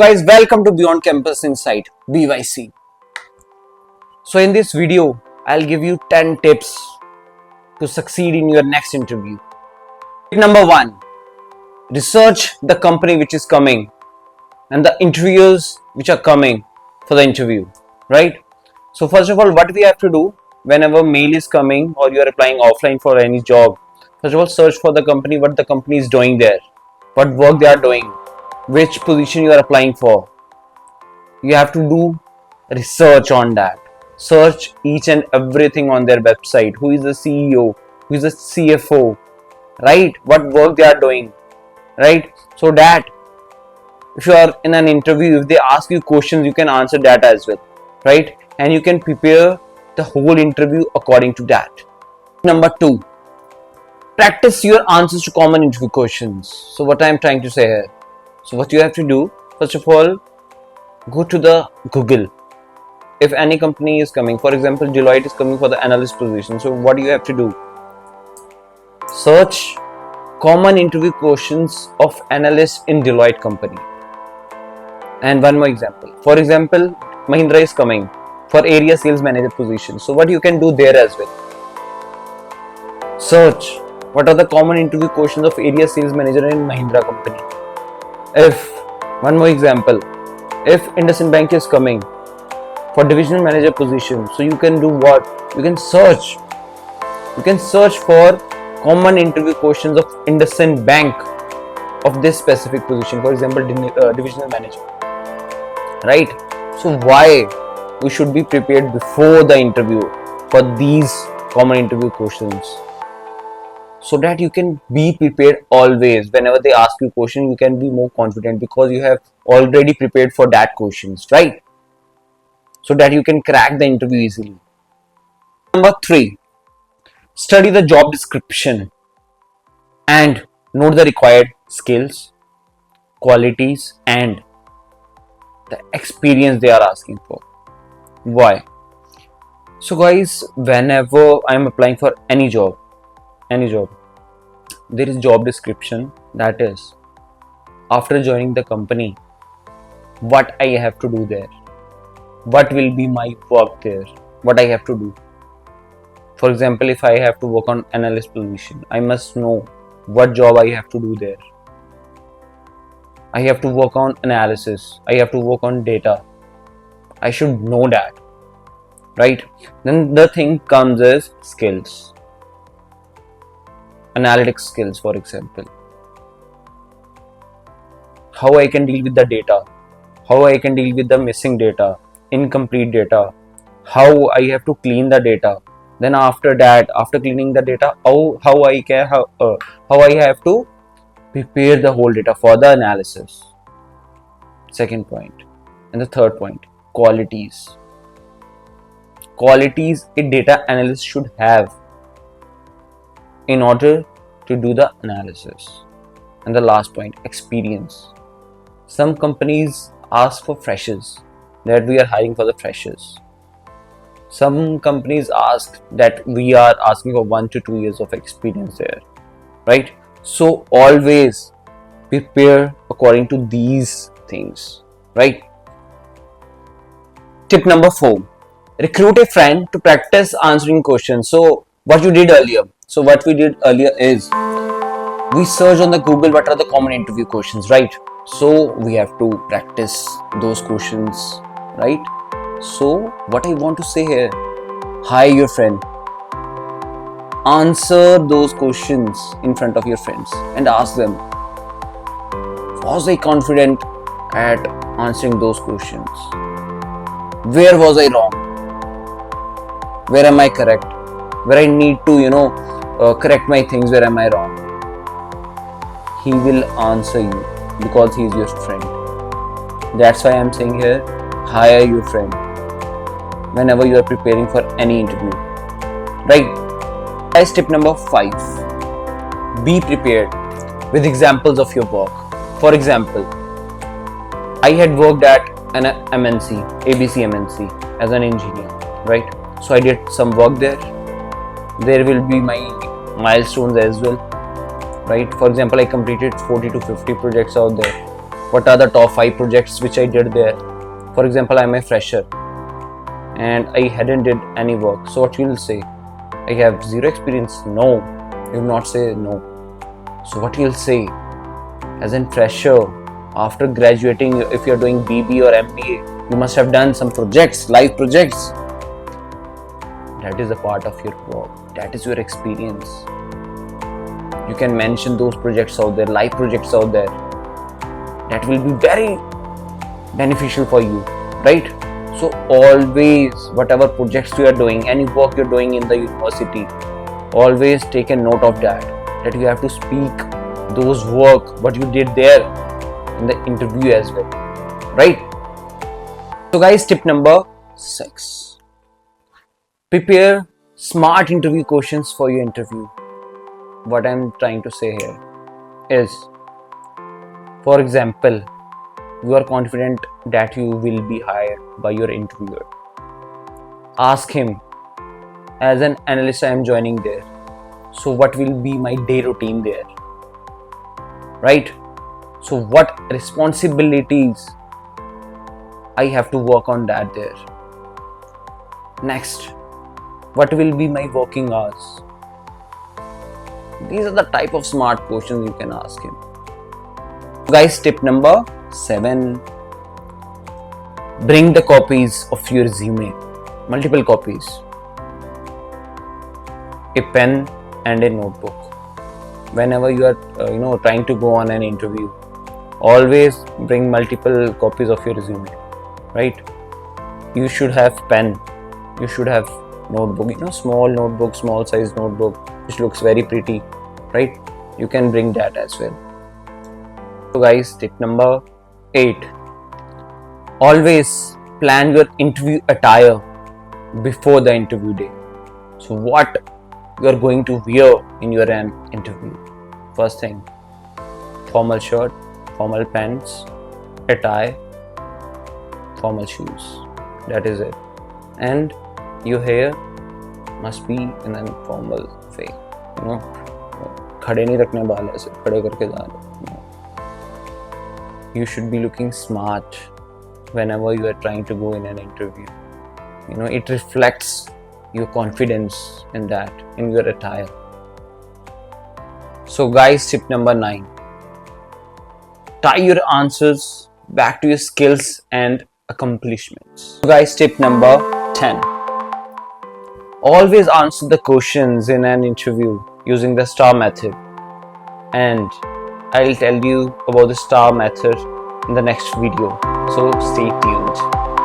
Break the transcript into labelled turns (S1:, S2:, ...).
S1: Guys, welcome to Beyond Campus Insight BYC. So in this video I'll give you 10 tips to succeed in your next interview. Tip number 1, research the company which is coming and the interviewers which are coming for the interview, right? So first of all, what we have to do whenever mail is coming or you are applying offline for any job, first of all search for the company, what the company is doing there, what work they are doing, which position you are applying for. You have to do research on that. Search each and everything on their website. Who is the CEO? Who is the CFO? Right? What work they are doing? Right? So that if you are in an interview, if they ask you questions, you can answer that as well. Right? And you can prepare the whole interview according to that. Number 2, practice your answers to common interview questions. So what I am trying to say here. So what you have to do, first of all, go to the Google. If any company is coming, for example, Deloitte is coming for the analyst position. So what do you have to do? Search common interview questions of analysts in Deloitte company. And one more example. For example, Mahindra is coming for area sales manager position. So what you can do there as well? Search what are the common interview questions of area sales manager in Mahindra company. If, one more example, if IndusInd Bank is coming for divisional manager position, so you can do what? You can search for common interview questions of IndusInd Bank of this specific position, for example, divisional manager, right? So why we should be prepared before the interview for these common interview questions? So that you can be prepared always. Whenever they ask you question, you can be more confident because you have already prepared for that questions, right? So that you can crack the interview easily. Number 3, study the job description and note the required skills, qualities and the experience they are asking for. Why? So guys, whenever I am applying for any job, there is job description, that is after joining the company what I have to do there, what will be my work there, what I have to do. For example, if I have to work on analyst position, I must know what job I have to do there. I have to work on analysis, I have to work on data, I should know that, right? Then the thing comes as skills. Analytics skills, for example, how I can deal with the data, how I can deal with the missing data, incomplete data, how I have to clean the data. Then after that, after cleaning the data, how I have to prepare the whole data for the analysis. Second point. And the third point, qualities a data analyst should have in order to do the analysis. And the last point, experience. Some companies ask for freshers, that we are hiring for the freshers. Some companies ask that we are asking for 1 to 2 years of experience there, right? So always prepare according to these things, right? Tip number 4, recruit a friend to practice answering questions. So what we did earlier is we search on the Google what are the common interview questions, right? So we have to practice those questions, right? So what I want to say here, hire your friend, answer those questions in front of your friends and ask them, was I confident at answering those questions? Where was I wrong? Where am I correct? Where I need to correct my things, where am I wrong? He will answer you because he is your friend. That's why I'm saying here, hire your friend whenever you are preparing for any interview, right? Guys, tip number 5, be prepared with examples of your work. For example, I had worked at an MNC, ABC MNC as an engineer, right? So I did some work there. There will be my milestones as well, right? For example, I completed 40 to 50 projects out there. what are the top 5 projects which I did there. For example, I'm a fresher and I hadn't did any work. So what you'll say? I have zero experience? No, you will not say no. So what you'll say? As a fresher, after graduating, if you're doing BB or MBA, you must have done some projects, live projects. That is a part of your work. That is your experience. You can mention those projects out there, live projects out there. That will be very beneficial for you, right? So always, whatever projects you are doing, any work you're doing in the university, always take a note of that you have to speak those work, what you did there in the interview as well, right? So guys, tip number 6. Prepare smart interview questions for your interview. What I'm trying to say here is, for example, you are confident that you will be hired by your interviewer. Ask him, as an analyst I am joining there, so what will be my day routine there, right? So what responsibilities I have to work on that there. Next, what will be my working hours? These are the type of smart questions you can ask him. Guys, tip number 7. Bring the copies of your resume, multiple copies, a pen and a notebook. Whenever you are trying to go on an interview, always bring multiple copies of your resume, right? You should have pen, you should have notebook, small notebook, small size notebook, which looks very pretty, right? You can bring that as well. So guys, tip number 8. Always plan your interview attire before the interview day. So what you are going to wear in your interview? First thing, formal shirt, formal pants, a tie, formal shoes. That is it. And your hair must be in a formal way. खड़े नहीं रखने बाल ऐसे खड़े करके जा रहे. You should be looking smart whenever you are trying to go in an interview. It reflects your confidence in that, in your attire. So guys, tip number 9. Tie your answers back to your skills and accomplishments. So guys, tip number 10. Always answer the questions in an interview using the STAR method. And I'll tell you about the STAR method in the next video. So stay tuned.